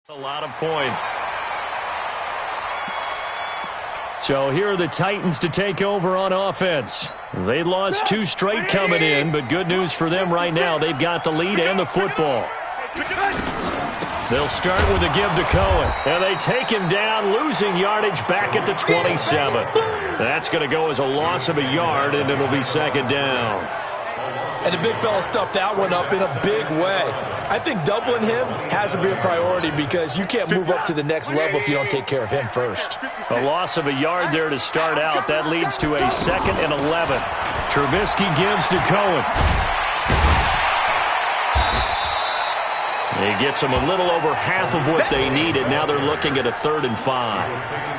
A lot of points. So here are the Titans to take over on offense. They lost 2 straight coming in, but good news for them right now. They've got the lead and the football. They'll start with a give to Cohen. And they take him down, losing yardage back at the 27. That's going to go as a loss of a yard, and it'll be second down. And the big fella stuffed that one up in a big way. I think doubling him has to be a priority because you can't move up to the next level if you don't take care of him first. A loss of a yard there to start out. That leads to a 2nd and 11. Trubisky gives to Cohen. He gets them a little over half of what they needed. Now they're looking at a 3rd and 5.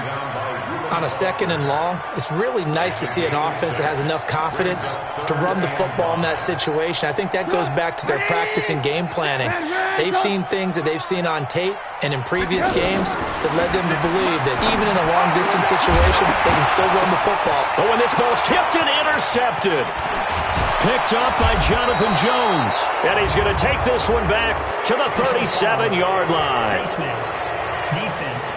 On a 2nd and long, it's really nice to see an offense that has enough confidence to run the football in that situation. I think that goes back to their practice and game planning. They've seen things that they've seen on tape and in previous games that led them to believe that even in a long-distance situation, they can still run the football. Oh, and this ball's tipped and intercepted. Picked up by Jonathan Jones. And he's going to take this one back to the 37-yard line. Face mask. Defense.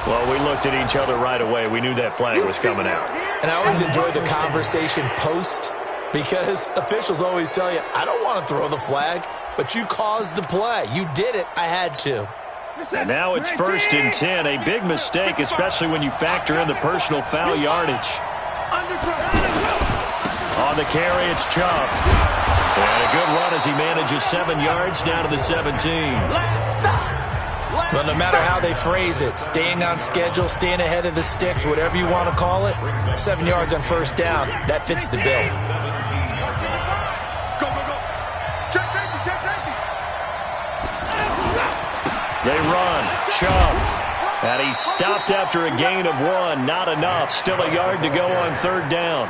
Well, we looked at each other right away. We knew that flag was coming out. And I always enjoy the conversation post because officials always tell you, I don't want to throw the flag, but you caused the play. You did it. I had to. And now it's 1st and 10. A big mistake, especially when you factor in the personal foul yardage. On the carry, it's Chubb. And a good run as he manages 7 yards down to the 17. Well, no matter how they phrase it, staying on schedule, staying ahead of the sticks, whatever you want to call it, 7 yards on 1st down, that fits the bill. Go, go, go. Check safety, check safety. They run. Chubb. And he's stopped after a gain of 1. Not enough. Still a yard to go on 3rd down.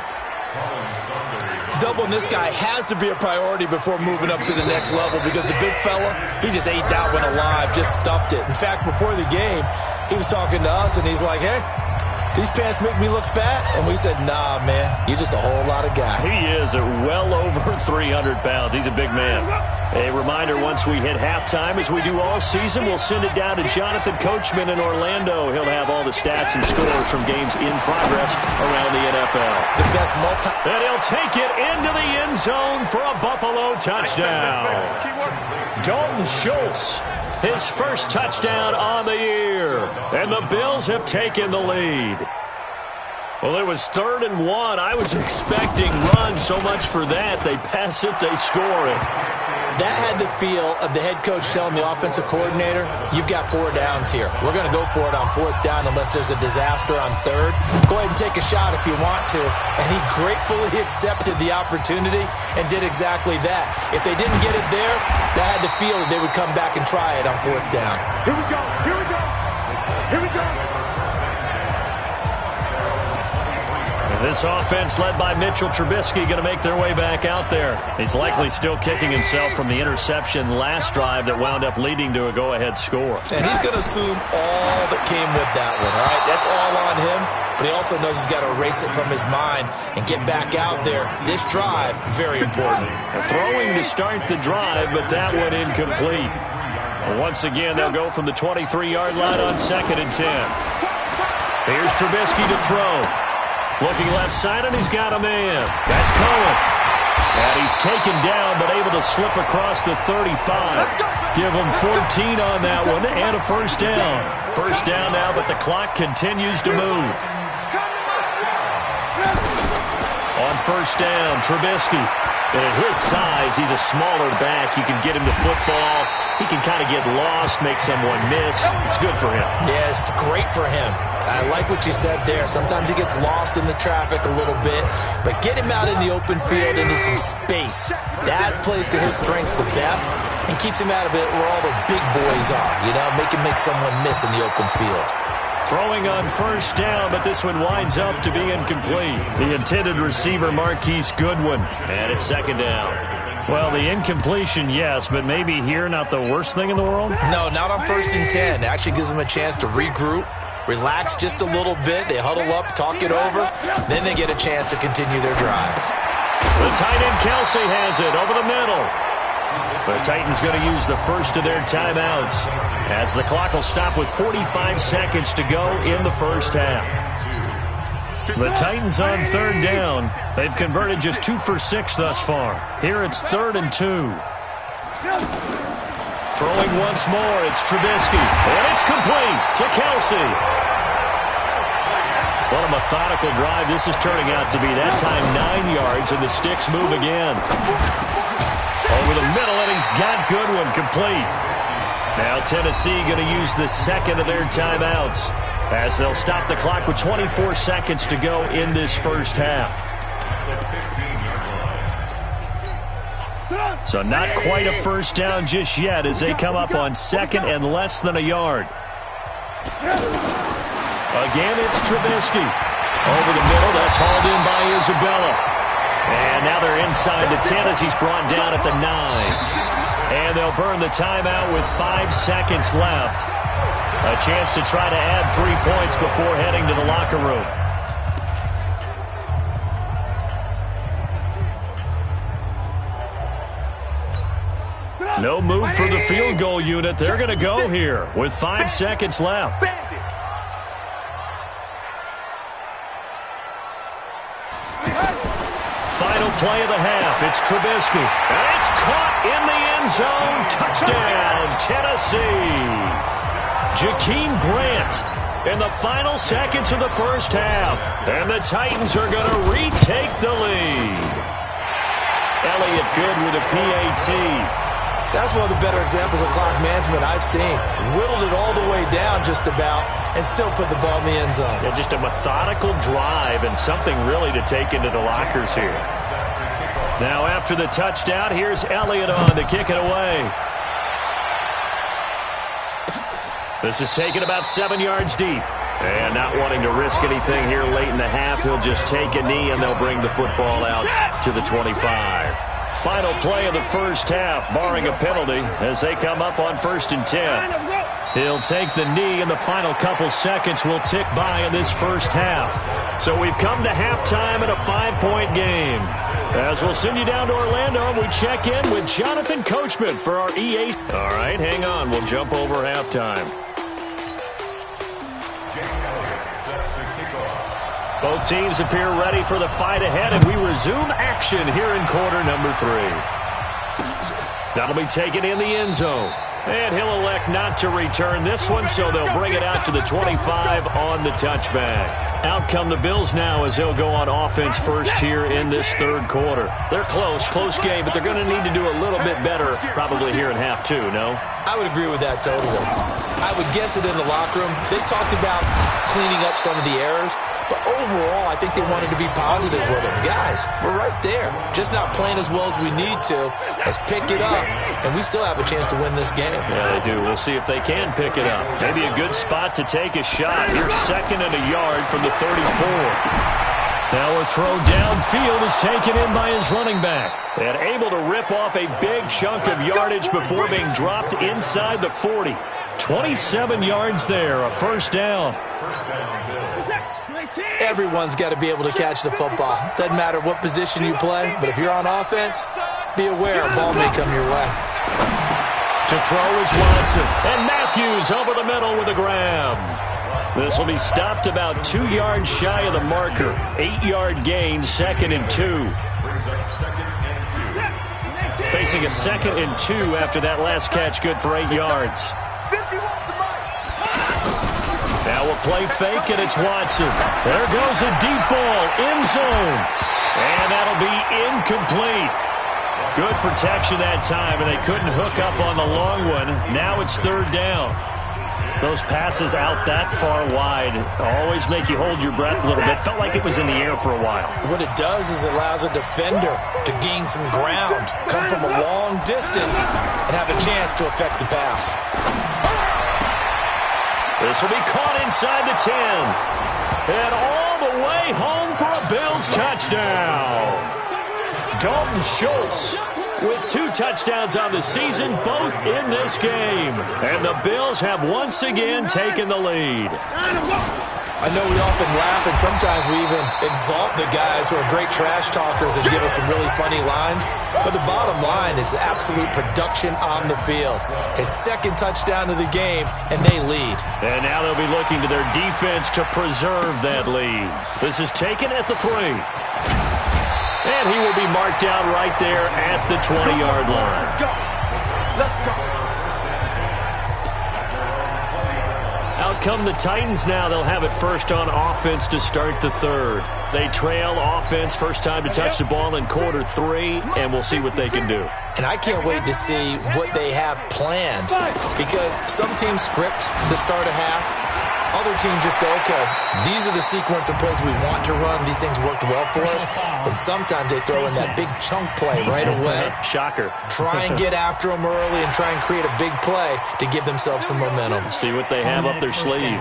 Doubling this guy has to be a priority before moving up to the next level because the big fella, he just ate that one alive, just stuffed it. In fact, before the game, he was talking to us, and he's like, hey, these pants make me look fat? And we said, nah, man, you're just a whole lot of guy. He is at well over 300 pounds. He's a big man. A reminder, once we hit halftime, as we do all season, we'll send it down to Jonathan Coachman in Orlando. He'll have all the stats and scores from games in progress around the NFL. The best And he'll take it into the end zone for a Buffalo touchdown. Dalton Schultz, his first touchdown on the year. And the Bills have taken the lead. Well, it was 3rd and 1. I was expecting run, so much for that. They pass it, they score it. That had the feel of the head coach telling the offensive coordinator, you've got 4 downs here. We're going to go for it on 4th down unless there's a disaster on 3rd. Go ahead and take a shot if you want to. And he gratefully accepted the opportunity and did exactly that. If they didn't get it there, that had the feel that they would come back and try it on 4th down. Here we go, here we go, here we go. This offense led by Mitchell Trubisky going to make their way back out there. He's likely still kicking himself from the interception last drive that wound up leading to a go-ahead score. And he's going to assume all that came with that one, all right? That's all on him, but he also knows he's got to erase it from his mind and get back out there. This drive, very important. Throwing to start the drive, but that one incomplete. Once again, they'll go from the 23-yard line on 2nd and 10. Here's Trubisky to throw. Looking left side, and he's got a man. That's Cohen. And he's taken down, but able to slip across the 35. Give him 14 on that one, and a 1st down. 1st down now, but the clock continues to move. On 1st down, Trubisky. And at his size, he's a smaller back. You can get him the football. He can kind of get lost, make someone miss. It's good for him. Yeah, it's great for him. I like what you said there. Sometimes he gets lost in the traffic a little bit, but get him out in the open field into some space. That plays to his strengths the best and keeps him out of it where all the big boys are, you know, make someone miss in the open field. Throwing on 1st down, but this one winds up to be incomplete. The intended receiver, Marquise Goodwin, and it's 2nd down. Well, the incompletion, yes, but maybe here not the worst thing in the world? No, not on 1st and 10. It actually gives them a chance to regroup, relax just a little bit. They huddle up, talk it over. Then they get a chance to continue their drive. The tight end, Kelsey, has it over the middle. The Titans going to use the first of their timeouts as the clock will stop with 45 seconds to go in the first half. The Titans on third down. They've converted just 2 for 6 thus far. Here it's 3rd and 2. Throwing once more, it's Trubisky. And it's complete to Kelsey. What a methodical drive this is turning out to be. That time 9 yards, and the sticks move again. Over the middle, and he's got Goodwin complete. Now Tennessee going to use the second of their timeouts as they'll stop the clock with 24 seconds to go in this first half. So not quite a first down just yet as they come up on second and less than a yard. Again, it's Trubisky. Over the middle, that's hauled in by Isabella. And now they're inside the 10 as he's brought down at the 9. And they'll burn the timeout with 5 seconds left. A chance to try to add 3 points before heading to the locker room. No move for the field goal unit. They're going to go here with 5 seconds left. Final play of the half. It's Trubisky. And it's caught in the end zone. Touchdown, Tennessee. Jakeem Grant in the final seconds of the first half. And the Titans are going to retake the lead. Elliott good with a PAT. That's one of the better examples of clock management I've seen. Whittled it all the way down just about and still put the ball in the end zone. Yeah, just a methodical drive and something really to take into the lockers here. Now after the touchdown, here's Elliott on to kick it away. This is taken about 7 yards deep. And not wanting to risk anything here late in the half, he'll just take a knee and they'll bring the football out to the 25. Final play of the first half, barring a penalty, as they come up on 1st and 10. He'll take the knee, and the final couple seconds will tick by in this first half. So we've come to halftime in a 5-point game. As we'll send you down to Orlando, we check in with Jonathan Coachman for our EA. All right, hang on. We'll jump over halftime. Both teams appear ready for the fight ahead, and we resume action here in quarter number 3. That'll be taken in the end zone. And he'll elect not to return this one, so they'll bring it out to the 25 on the touchback. Out come the Bills now as they'll go on offense first here in this third quarter. They're close game, but they're going to need to do a little bit better probably here in half 2, no? I would agree with that totally. I would guess it in the locker room. They talked about cleaning up some of the errors, but overall, I think they wanted to be positive with them. Guys, we're right there. Just not playing as well as we need to. Let's pick it up, and we still have a chance to win this game. Yeah, they do. We'll see if they can pick it up. Maybe a good spot to take a shot. Here's 2nd and a yard from the 34. Now a throw downfield is taken in by his running back. And able to rip off a big chunk of yardage before being dropped inside the 40. 27 yards there, a first down. Everyone's got to be able to catch the football. Doesn't matter what position you play, but if you're on offense, be aware a ball may come your way. To throw is Watson, and Matthews over the middle with a grab. This will be stopped about 2 yards shy of the marker. 8-yard gain, 2nd and 2. Facing a 2nd and 2 after that last catch, good for 8 yards. Now we'll play fake, and it's Watson. There goes a deep ball, end zone. And that'll be incomplete. Good protection that time, and they couldn't hook up on the long one. Now it's 3rd down. Those passes out that far wide always make you hold your breath a little bit. Felt like it was in the air for a while. What it does is it allows a defender to gain some ground, come from a long distance, and have a chance to affect the pass. This will be caught inside the 10. And all the way home for a Bills touchdown. Dalton Schultz with 2 touchdowns on the season, both in this game. And the Bills have once again taken the lead. I know we often laugh, and sometimes we even exalt the guys who are great trash talkers and give us some really funny lines. But the bottom line is absolute production on the field. His second touchdown of the game, and they lead. And now they'll be looking to their defense to preserve that lead. This is taken at the 3. And he will be marked down right there at the 20-yard line. Let's go. Let's go. Out come the Titans now. They'll have it first on offense to start the 3rd. They trail offense, first time to touch the ball in quarter 3, and we'll see what they can do. And I can't wait to see what they have planned, because some teams script to start a half. Other teams just go, okay, these are the sequence of plays we want to run. These things worked well for us. And sometimes they throw in that big chunk play right away. Shocker. Try and get after them early and try and create a big play to give themselves some momentum. See what they have up their sleeve.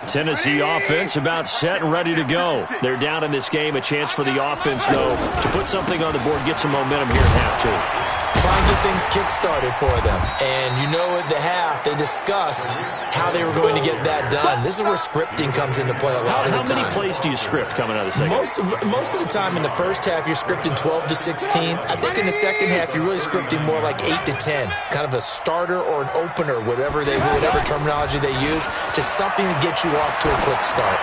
Tennessee offense about set and ready to go. They're down in this game. A chance for the offense, though, to put something on the board, get some momentum here at half 2. Try and get things kick-started for them. And you know at the half, they discussed how they were going to get that done. This is where scripting comes into play a lot of the time. How many plays do you script coming out of the second? Most of the time in the first half, you're scripting 12 to 16. I think in the second half, you're really scripting more like 8 to 10. Kind of a starter or an opener, whatever terminology they use. Just something to get you off to a quick start.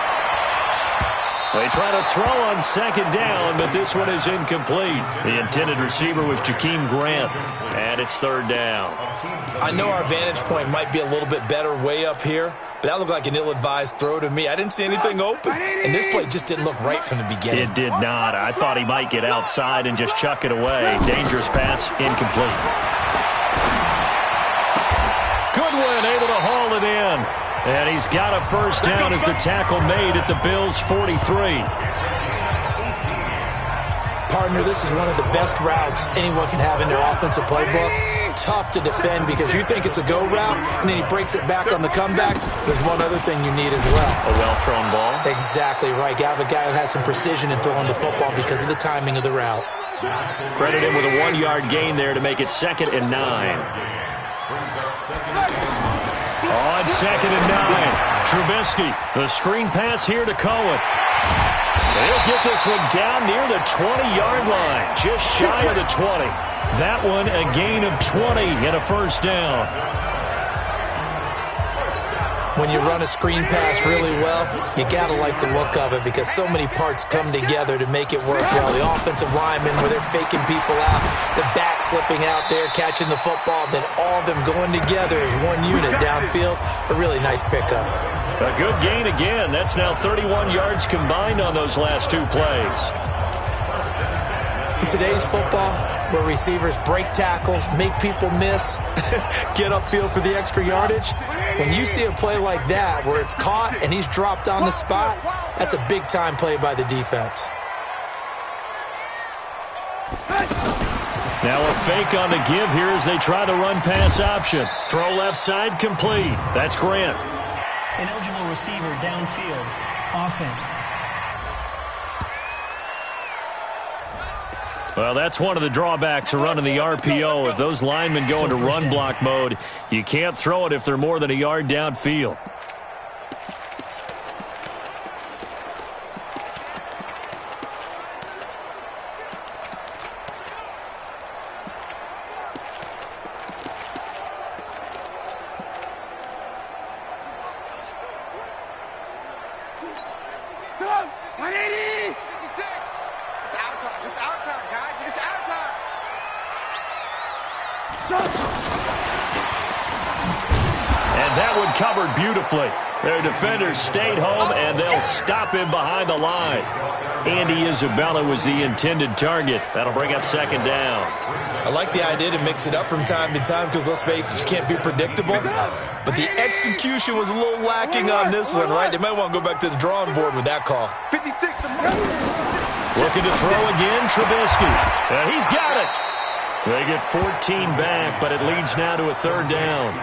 They try to throw on second down, but this one is incomplete. The intended receiver was Jakeem Grant, and it's 3rd down. I know our vantage point might be a little bit better way up here, but that looked like an ill-advised throw to me. I didn't see anything open, and this play just didn't look right from the beginning. It did not. I thought he might get outside and just chuck it away. Dangerous pass, incomplete. Goodwin able to haul it in. And he's got a first down as a tackle made at the Bills' 43. Partner, this is one of the best routes anyone can have in their offensive playbook. Tough to defend because you think it's a go route, and then he breaks it back on the comeback. There's one other thing you need as well. A well-thrown ball. Exactly right. You have a guy who has some precision in throwing the football because of the timing of the route. Credit him with a 1-yard gain there to make it 2nd and 9. On 2nd and 9, Trubisky, the screen pass here to Cohen. They'll get this one down near the 20-yard line, just shy of the 20. That one a gain of 20 and a first down. When you run a screen pass really well, you got to like the look of it because so many parts come together to make it work well. The offensive linemen, where they're faking people out, the back slipping out there, catching the football, then all of them going together as one unit downfield. A really nice pickup. A good gain again. That's now 31 yards combined on those last 2 plays. In today's football, where receivers break tackles, make people miss, get upfield for the extra yardage, when you see a play like that where it's caught and he's dropped on the spot, that's a big-time play by the defense. Now a fake on the give here as they try the run-pass option. Throw left side, complete. That's Grant. An eligible receiver downfield. Offense. Well, that's one of the drawbacks of running the RPO. If those linemen go into run block mode, you can't throw it if they're more than a yard downfield. And that one covered beautifully. Their defenders stayed home, and they'll stop him behind the line. Andy Isabella was the intended target. That'll bring up 2nd down. I like the idea to mix it up from time to time because, let's face it, you can't be predictable. But the execution was a little lacking on this one, right? They might want to go back to the drawing board with that call. 56. Looking to throw again, Trubisky. And he's got it. They get 14 back, but it leads now to a 3rd down.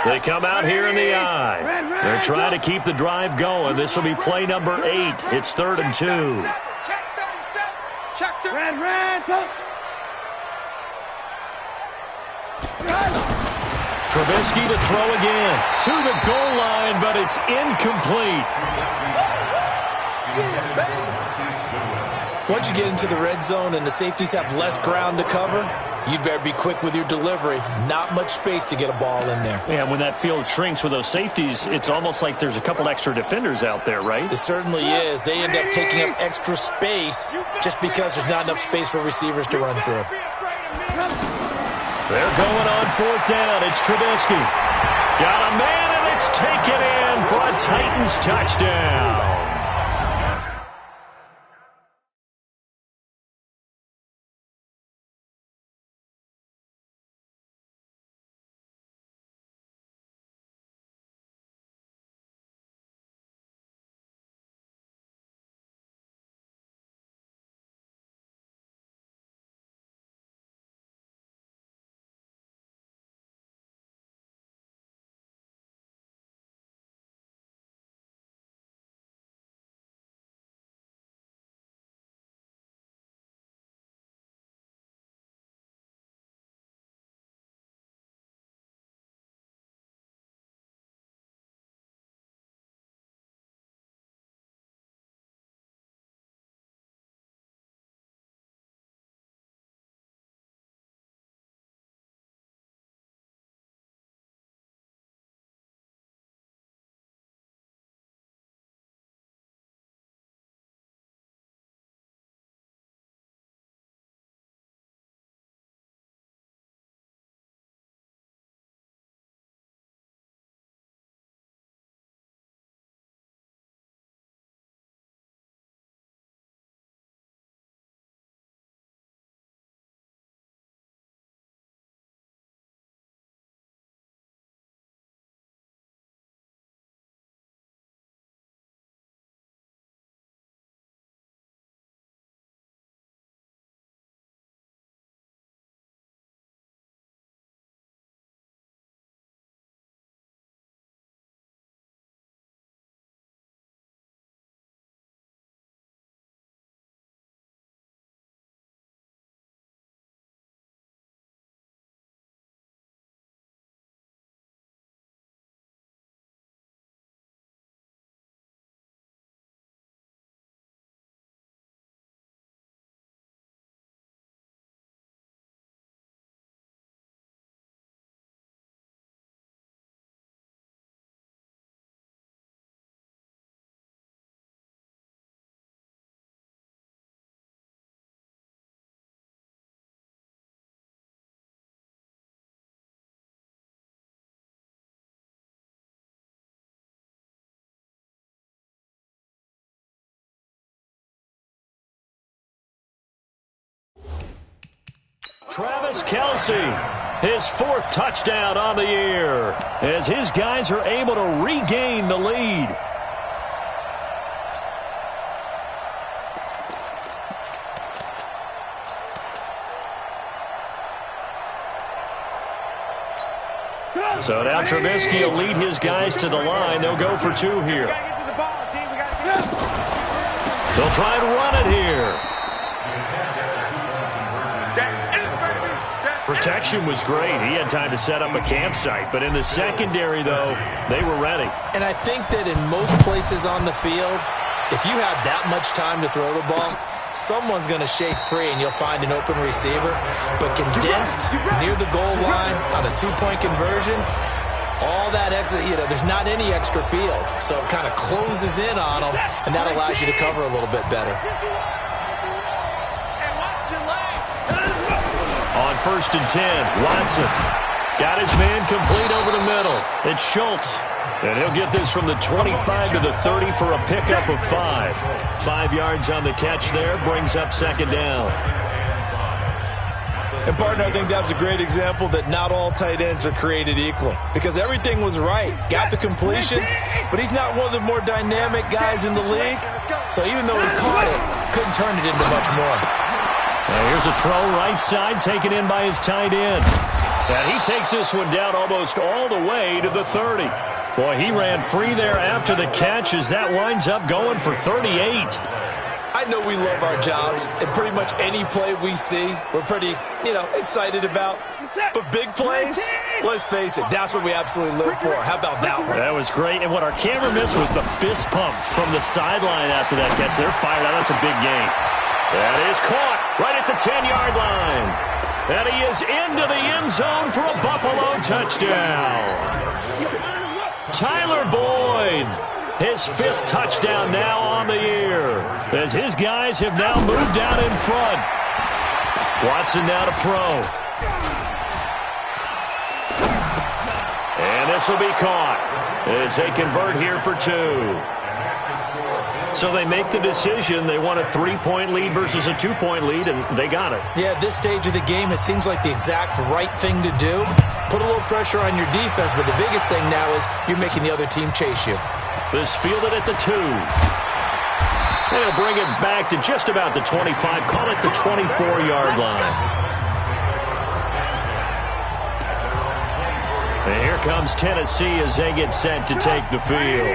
They come out here in the eye. They're trying to keep the drive going. This will be play number 8. It's 3rd and 2. Trubisky to throw again. To the goal line, but it's incomplete. Once you get into the red zone and the safeties have less ground to cover, you better be quick with your delivery. Not much space to get a ball in there. Yeah, when that field shrinks with those safeties, it's almost like there's a couple extra defenders out there, right? It certainly is. They end up taking up extra space just because there's not enough space for receivers to run through. They're going on 4th down. It's Trubisky. Got a man, and it's taken in for a Titans touchdown. Travis Kelce, his 4th touchdown on the year, as his guys are able to regain the lead. So now Trubisky will lead his guys to the line. They'll go for 2 here. They'll try and run it here. Protection was great. He had time to set up a campsite. But in the secondary, though, they were ready. And I think that in most places on the field, if you have that much time to throw the ball, someone's going to shake free and you'll find an open receiver. But condensed near the goal line on a 2-point conversion, all that extra, there's not any extra field. So it kind of closes in on them, and that allows you to cover a little bit better. On 1st and 10, Watson got his man complete over the middle. It's Schultz, and he'll get this from the 25 to the 30 for a pickup of 5. 5 yards on the catch there, brings up 2nd down. And, partner, I think that's a great example that not all tight ends are created equal, because everything was right. Got the completion, but he's not one of the more dynamic guys in the league. So even though he caught it, couldn't turn it into much more. Now here's a throw right side, taken in by his tight end. And he takes this one down almost all the way to the 30. Boy, he ran free there after the catch as that winds up going for 38. I know we love our jobs, and pretty much any play we see, we're pretty, excited about. But big plays, let's face it, that's what we absolutely live for. How about that one? That was great. And what our camera missed was the fist pump from the sideline after that catch. They're fired out. That's a big game. That is caught right at the 10-yard line. And he is into the end zone for a Buffalo touchdown. Tyler Boyd, his 5th touchdown now on the year, as his guys have now moved out in front. Watson now to throw. And this will be caught as they convert here for 2. So they make the decision. They want a 3-point lead versus a 2-point lead, and they got it. Yeah, at this stage of the game, it seems like the exact right thing to do. Put a little pressure on your defense, but the biggest thing now is you're making the other team chase you. This fielded at the 2. They'll bring it back to just about the 25. Call it the 24-yard line. And here comes Tennessee as they get set to take the field.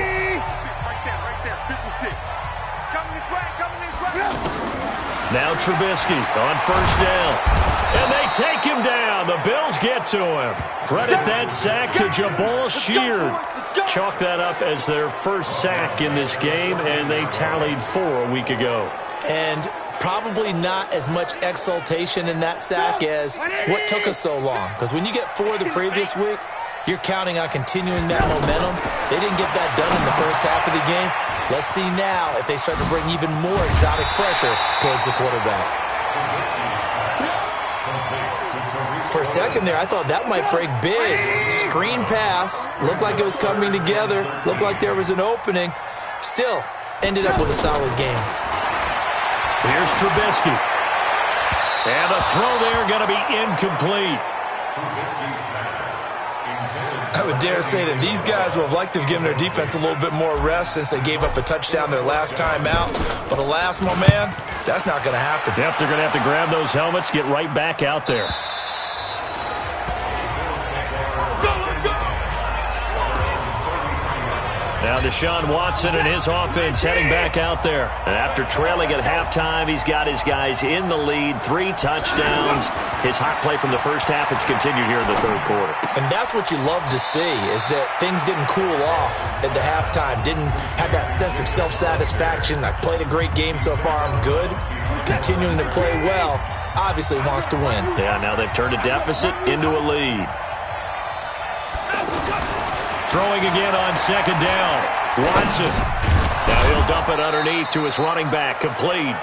Now Trubisky on first down. And they take him down. The Bills get to him. Credit that sack to Jabal Sheard. Chalk that up as their first sack in this game, and they tallied 4 a week ago. And probably not as much exultation in that sack as what took us so long. Because when you get 4 the previous week, you're counting on continuing that momentum. They didn't get that done in the first half of the game. Let's see now if they start to bring even more exotic pressure towards the quarterback. For a second there, I thought that might break big. Screen pass. Looked like it was coming together. Looked like there was an opening. Still, ended up with a solid game. Here's Trubisky. And the throw there going to be incomplete. I would dare say that these guys would have liked to have given their defense a little bit more rest since they gave up a touchdown their last time out. But alas, my man, that's not going to happen. Yep, they're going to have to grab those helmets, get right back out there. Now Deshaun Watson and his offense heading back out there. And after trailing at halftime, he's got his guys in the lead. 3 touchdowns. His hot play from the first half, it's continued here in the third quarter. And that's what you love to see, is that things didn't cool off at the halftime. Didn't have that sense of self-satisfaction. I played a great game so far. I'm good. Continuing to play well. Obviously wants to win. Yeah, now they've turned a deficit into a lead. Throwing again on second down. Watson. Now he'll dump it underneath to his running back. Complete.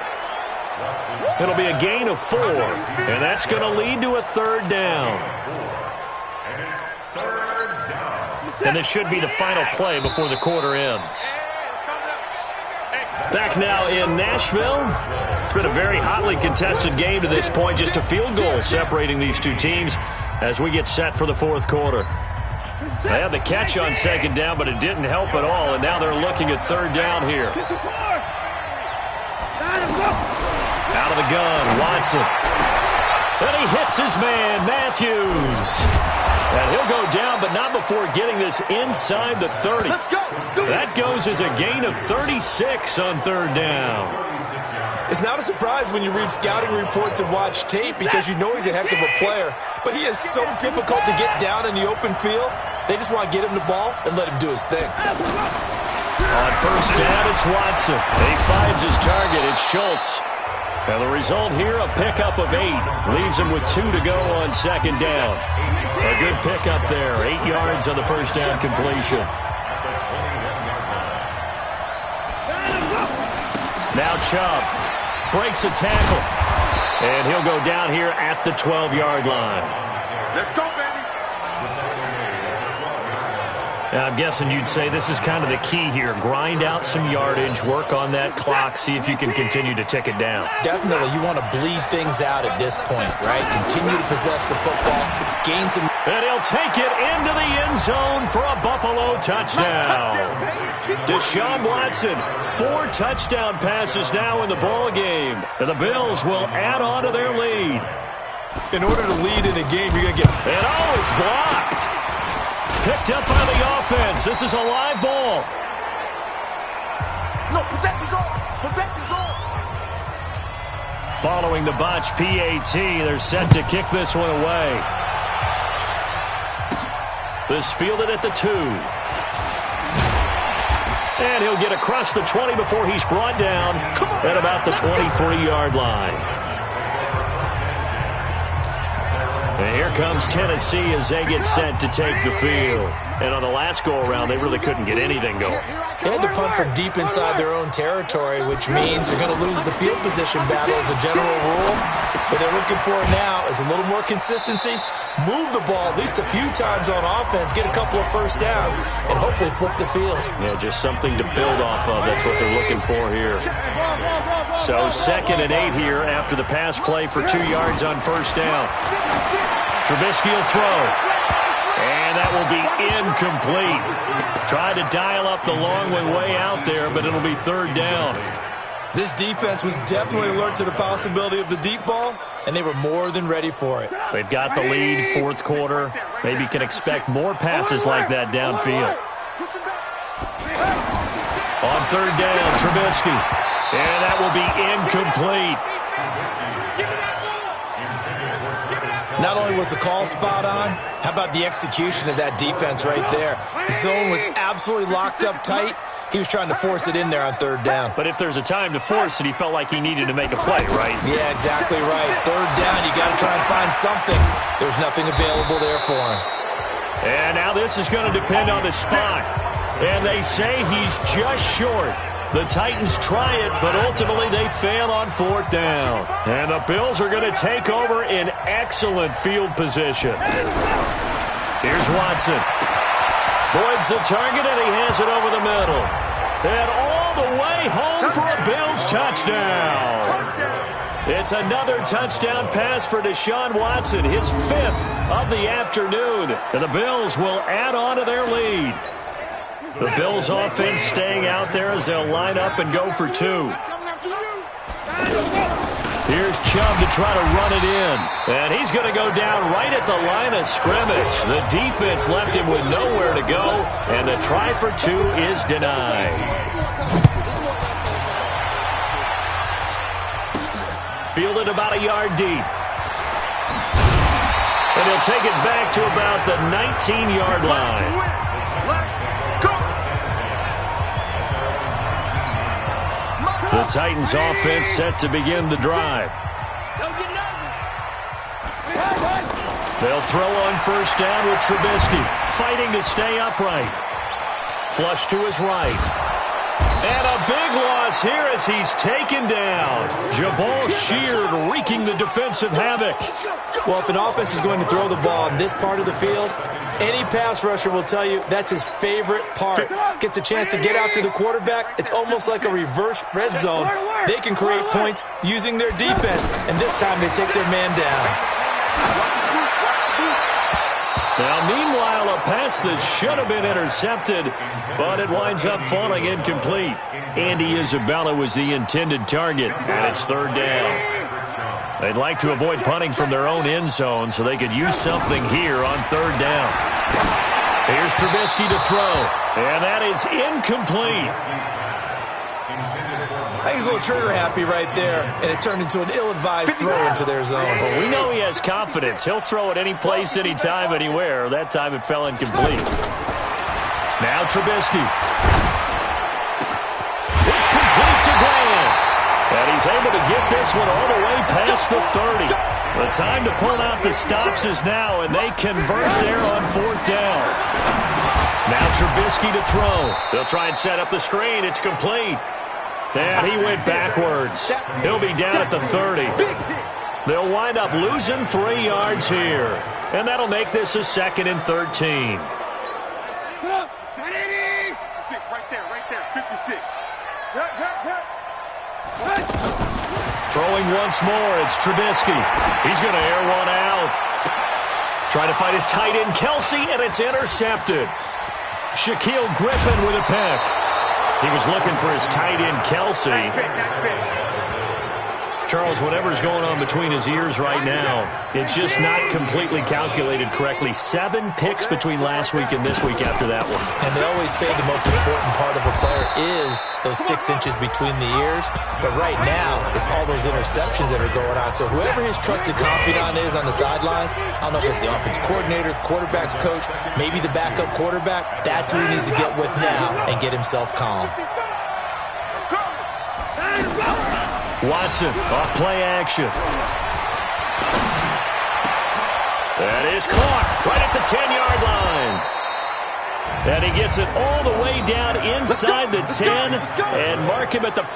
It'll be a gain of 4. And that's going to lead to a third down. And this should be the final play before the quarter ends. Back now in Nashville. It's been a very hotly contested game to this point. Just a field goal separating these two teams as we get set for the fourth quarter. They had the catch on second down, but it didn't help at all, and now they're looking at third down here. Out of the gun, Watson. And he hits his man, Matthews. And he'll go down, but not before getting this inside the 30. That goes as a gain of 36 on third down. It's not a surprise when you read scouting reports and watch tape because you know he's a heck of a player. But he is so difficult to get down in the open field. They just want to get him the ball and let him do his thing. On first down, it's Watson. He finds his target. It's Schultz. And the result here, a pickup of 8. Leaves him with 2 to go on second down. A good pickup there. 8 yards on the first down completion. Now Chubb breaks a tackle. And he'll go down here at the 12-yard line. Let's go, baby. I'm guessing you'd say this is kind of the key here. Grind out some yardage, work on that clock, see if you can continue to tick it down. Definitely. You want to bleed things out at this point, right? Continue to possess the football, gain some... And he'll take it into the end zone for a Buffalo touchdown. Deshaun Watson, 4 touchdown passes now in the ball game. And the Bills will add on to their lead. In order to lead in a game, you're going to get... And oh, it's blocked. Picked up by the offense. This is a live ball. No, possession's on. Possession's on. Following the botch PAT, they're set to kick this one away. This fielded at the 2. And he'll get across the 20 before he's brought down at about the 23-yard line. And here comes Tennessee as they get set to take the field. And on the last go-around, they really couldn't get anything going. They had to punt from deep inside their own territory, which means they're going to lose the field position battle as a general rule. What they're looking for now is a little more consistency, move the ball at least a few times on offense, get a couple of first downs, and hopefully flip the field. Yeah, just something to build off of. That's what they're looking for here. So 2nd and 8 here after the pass play for 2 yards on first down. Trubisky will throw. And that will be incomplete. Tried to dial up the long one way out there, but it'll be 3rd down. This defense was definitely alert to the possibility of the deep ball, and they were more than ready for it. They've got the lead, 4th quarter. Maybe can expect more passes like that downfield. On 3rd down, Trubisky. And that will be incomplete. Not only was the call spot on, how about the execution of that defense right there? The zone was absolutely locked up tight. He was trying to force it in there on 3rd down. But if there's a time to force it, he felt like he needed to make a play, right? Yeah, exactly right. 3rd down, you got to try and find something. There's nothing available there for him. And now this is going to depend on the spot. And they say he's just short. The Titans try it, but ultimately they fail on 4th down. And the Bills are going to take over in excellent field position. Here's Watson. Boyd's the target, and he has it over the middle. And all the way home for a Bills touchdown. It's another touchdown pass for Deshaun Watson, his 5th of the afternoon. And the Bills will add on to their lead. The Bills offense staying out there as they'll line up and go for 2. Here's Chubb to try to run it in. And he's going to go down right at the line of scrimmage. The defense left him with nowhere to go, and the try for 2 is denied. Fielded about a yard deep. And he'll take it back to about the 19-yard line. The Titans offense set to begin the drive. They'll throw on first down with Trubisky, fighting to stay upright. Flush to his right. And a big loss here as he's taken down. Jabal Sheard wreaking the defensive havoc. Well, if an offense is going to throw the ball in this part of the field, any pass rusher will tell you that's his favorite part. Gets a chance to get after the quarterback. It's almost like a reverse red zone. They can create points using their defense, and this time they take their man down. Now, meanwhile, a pass that should have been intercepted, but it winds up falling incomplete. Andy Isabella was the intended target, and it's 3rd down. They'd like to avoid punting from their own end zone so they could use something here on 3rd down. Here's Trubisky to throw, and that is incomplete. I think he's a little trigger happy right there, and it turned into an ill-advised throw into their zone. Well, we know he has confidence. He'll throw it any place, anytime, anywhere. That time it fell incomplete. Now Trubisky. It's complete to Graham. And he's able to get this one all the way past the 30. The time to pull out the stops is now, and they convert there on 4th down. Now Trubisky to throw. They'll try and set up the screen. It's complete. And he went backwards. He'll be down at the 30. They'll wind up losing 3 yards here. And that'll make this a 2nd and 13. 56, right there, 56. Throwing once more, it's Trubisky. He's going to air one out. Trying to find his tight end, Kelsey, and it's intercepted. Shaquille Griffin with a pick. He was looking for his tight end, Kelsey. Charles, whatever's going on between his ears right now, it's just not completely calculated correctly. 7 picks between last week and this week after that one. And they always say the most important part of a player is those 6 inches between the ears. But right now, it's all those interceptions that are going on. So whoever his trusted confidant is on the sidelines, I don't know if it's the offense coordinator, the quarterback's coach, maybe the backup quarterback, that's who he needs to get with now and get himself calm. Watson, off play action. That is caught right at the 10-yard line. And he gets it all the way down inside the 10 and mark him at the 5.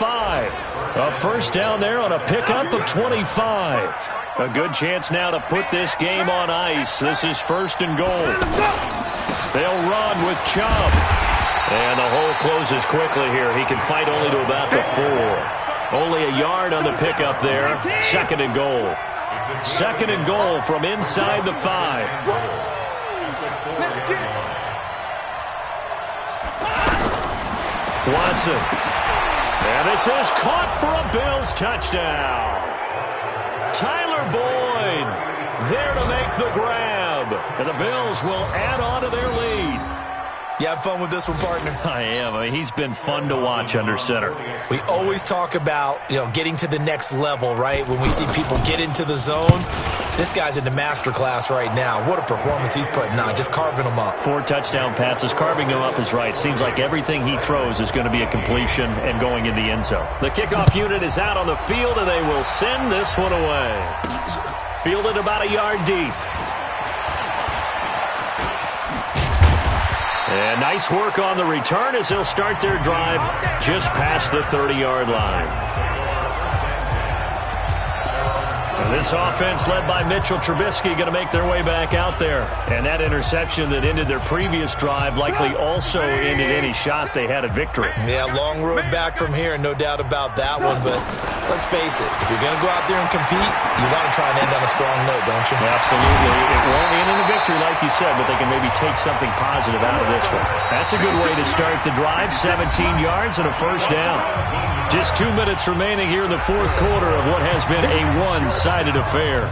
A first down there on a pickup of 25. A good chance now to put this game on ice. This is 1st and goal. They'll run with Chubb. And the hole closes quickly here. He can fight only to about the 4. Only a yard on the pickup there. 2nd and goal. 2nd and goal from inside the 5. Watson. And this is caught for a Bills touchdown. Tyler Boyd there to make the grab. And the Bills will add on to their lead. You have fun with this one, partner? I am. I mean, he's been fun to watch under center. We always talk about, getting to the next level, right? When we see people get into the zone, this guy's in the master class right now. What a performance he's putting on, just carving them up. 4 touchdown passes. Carving them up is right. Seems like everything he throws is going to be a completion and going in the end zone. The kickoff unit is out on the field, and they will send this one away. Fielded about a yard deep. And nice work on the return as they'll start their drive just past the 30-yard line. And this offense led by Mitchell Trubisky going to make their way back out there. And that interception that ended their previous drive likely also ended any shot they had at victory. Yeah, long road back from here, no doubt about that one. But let's face it, if you're going to go out there and compete, you want to try and end on a strong note, don't you? Absolutely. It won't end in a victory, like you said, but they can maybe take something positive out of this one. That's a good way to start the drive. 17 yards and a first down. Just 2 minutes remaining here in the 4th quarter of what has been a one-sided affair.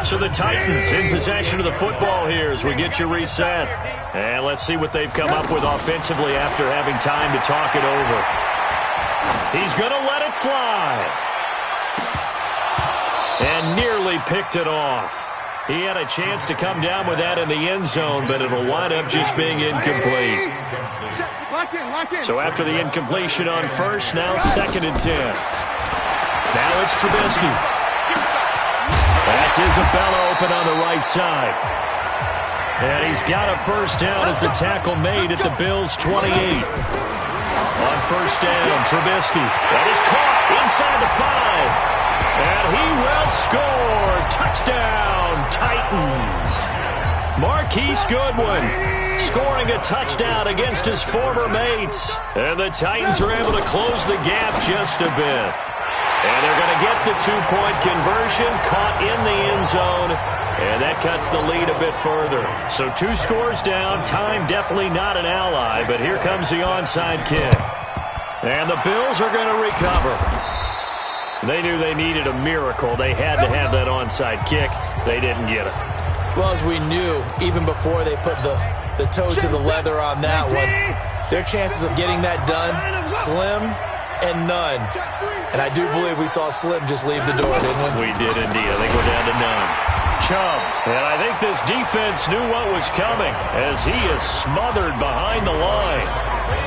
So the Titans in possession of the football here as we get you reset. And let's see what they've come up with offensively after having time to talk it over. He's going to let it fly. And nearly picked it off. He had a chance to come down with that in the end zone, but it'll wind up just being incomplete. So after the incompletion on first, now 2nd and 10. Now it's Trubisky. That's Isabella open on the right side. And he's got a first down as the tackle made at the Bills' 28. On first down, Trubisky. That is caught inside the 5. And he will score. Touchdown, Titans. Marquise Goodwin scoring a touchdown against his former mates. And the Titans are able to close the gap just a bit. And they're going to get the 2-point conversion, caught in the end zone. And that cuts the lead a bit further. So 2 scores down. Time definitely not an ally, but here comes the onside kick. And the Bills are going to recover. They knew they needed a miracle. They had to have that onside kick. They didn't get it. Well, as we knew, even before they put the toe to the leather on that one, their chances of getting that done, slim and none. And I do believe we saw Slim just leave the door, didn't we? We did indeed. I think we're down to none. Chubb. And I think this defense knew what was coming as he is smothered behind the line.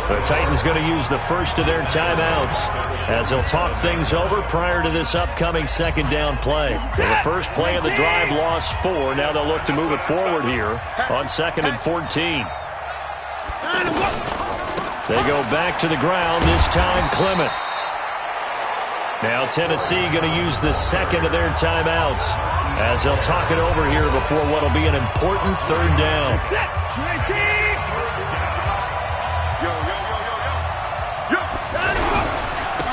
The Titans going to use the first of their timeouts as they'll talk things over prior to this upcoming 2nd down play. Well, the first play of the drive lost 4. Now they'll look to move it forward here on 2nd and 14. They go back to the ground, this time Clement. Now Tennessee going to use the 2nd of their timeouts as they'll talk it over here before what will be an important 3rd down.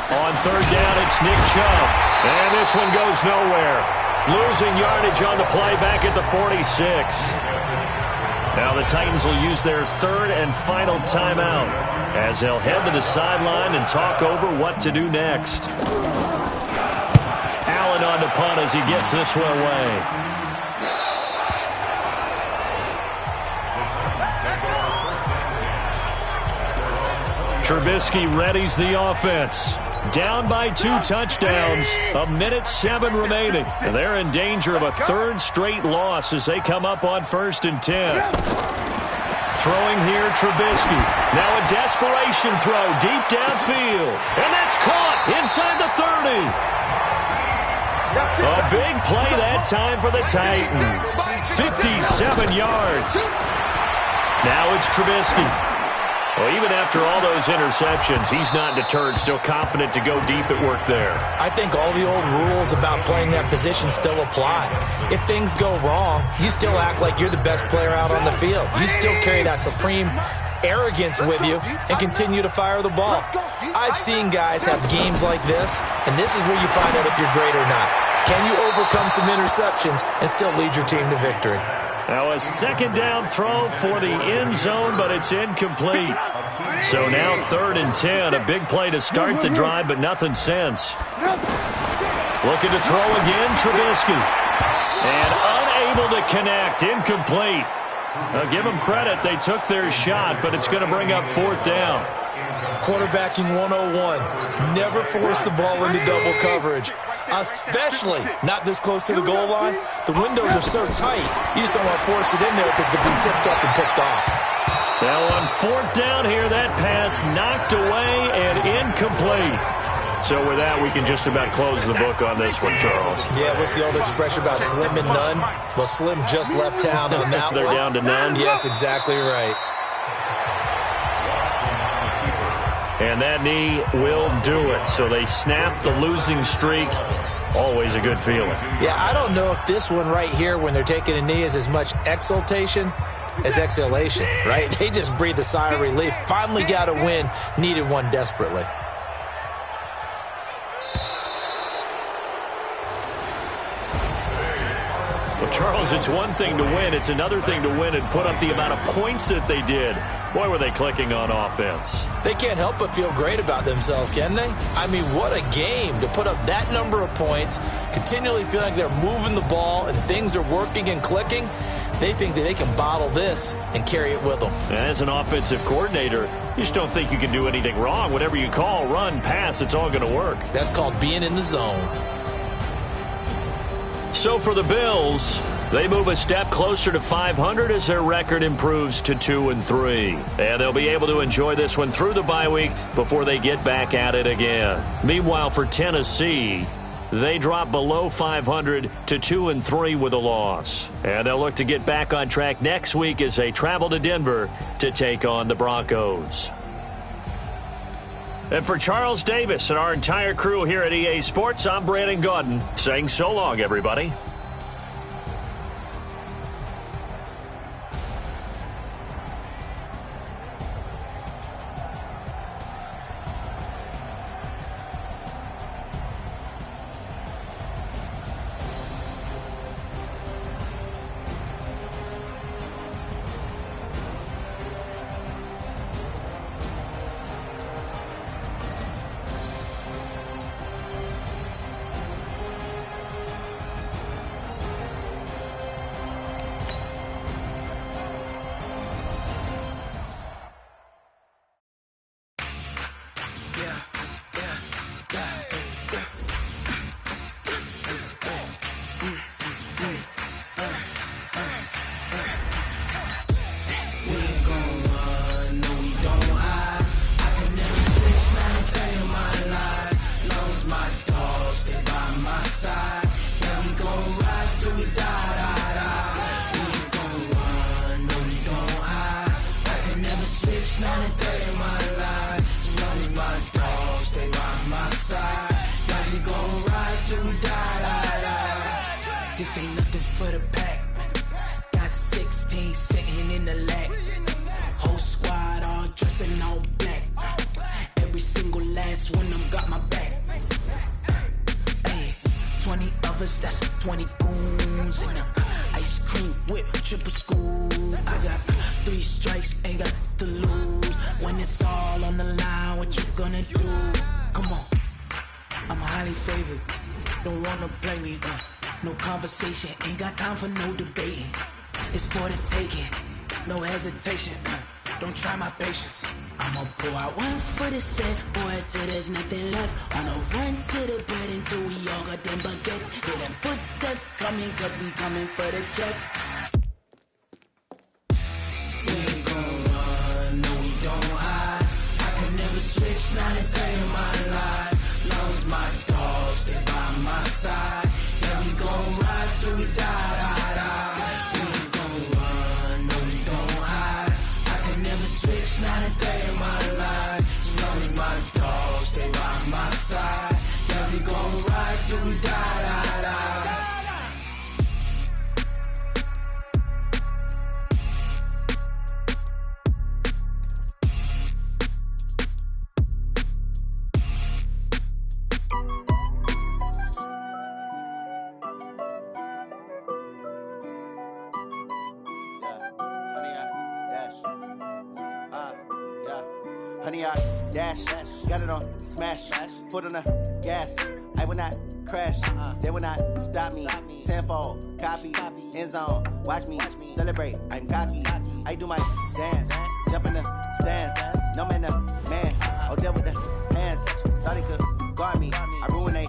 On 3rd down, it's Nick Chubb. And this one goes nowhere. Losing yardage on the play back at the 46. Now the Titans will use their 3rd and final timeout as they'll head to the sideline and talk over what to do next. Scotland on to punt as he gets this one away. Trubisky readies the offense. Down by 2 touchdowns. 1:07 remaining. And they're in danger of a 3rd straight loss as they come up on 1st and 10. Throwing here, Trubisky. Now a desperation throw deep downfield. And that's caught inside the 30. A big play that time for the Titans. 57 yards. Now it's Trubisky. Well, even after all those interceptions, he's not deterred, still confident to go deep at work there. I think all the old rules about playing that position still apply. If things go wrong, you still act like you're the best player out on the field. You still carry that supreme arrogance with you and continue to fire the ball. I've seen guys have games like this, and this is where you find out if you're great or not. Can you overcome some interceptions and still lead your team to victory? Now a 2nd down throw for the end zone, but it's incomplete. So now 3rd and 10. A big play to start the drive, but nothing since. Looking to throw again, Trubisky. And unable to connect. Incomplete. Give them credit. They took their shot, but it's going to bring up 4th down. Quarterbacking 101. Never force the ball into double coverage, especially not this close to the goal line. The windows are so tight, you just don't want to force it in there because it could be tipped up and picked off. Now on 4th down here, that pass knocked away and incomplete. So with that, we can just about close the book on this one, Charles. Yeah, what's the old expression about slim and none? Well, Slim just left town on that They're down to none? Yes, exactly right. And that knee will do it. So they snap the losing streak. Always a good feeling. Yeah, I don't know if this one right here, when they're taking a knee, is as much exultation as exhalation, right? They just breathe a sigh of relief. Finally got a win. Needed one desperately. Well, Charles, it's one thing to win. It's another thing to win and put up the amount of points that they did. Boy, were they clicking on offense. They can't help but feel great about themselves, can they? I mean, what a game to put up that number of points, continually feel like they're moving the ball and things are working and clicking. They think that they can bottle this and carry it with them. As an offensive coordinator, you just don't think you can do anything wrong. Whatever you call, run, pass, it's all going to work. That's called being in the zone. So for the Bills, they move a step closer to 500 as their record improves to 2-3. And they'll be able to enjoy this one through the bye week before they get back at it again. Meanwhile, for Tennessee, they drop below 500 to 2-3 with a loss. And they'll look to get back on track next week as they travel to Denver to take on the Broncos. And for Charles Davis and our entire crew here at EA Sports, I'm Brandon Gaudin saying so long, everybody. This ain't nothing for the pack. Got 16 sitting in the lap. Whole squad all dressing all black. Every single last one of them got my back. Hey, 20 of us, that's 20 goons in them. Ice cream whip, triple scoop. I got 3 strikes, ain't got to lose. When it's all on the line, what you gonna do? Come on, I'm highly favored. don't wanna play me. No conversation, ain't got time for no debating. It's for the taking, no hesitation. Don't try my patience. I'ma pour out one for the set, boy, till there's nothing left. On a run to the bread until we all got them baguettes. Hear them footsteps coming, cause we coming for the check. We ain't gon' run, no we don't hide. I could never switch, not a day in my life. Long as my dogs, they by my side. Yeah, we gon' ride till we die. We ain't gon' run, no we don't hide. I could never switch, not a day in my life. As long as my dogs, they by my side. Yeah, we gon' ride till we die. Honey, I dash, got it on smash, foot on the gas. I will not crash, they will not stop me. Tenfold, copy, end zone, watch me celebrate. I'm cocky, I do my dance, jump in the stands. No man, the man, oh, there with the hands. Thought he could guard me, I ruined they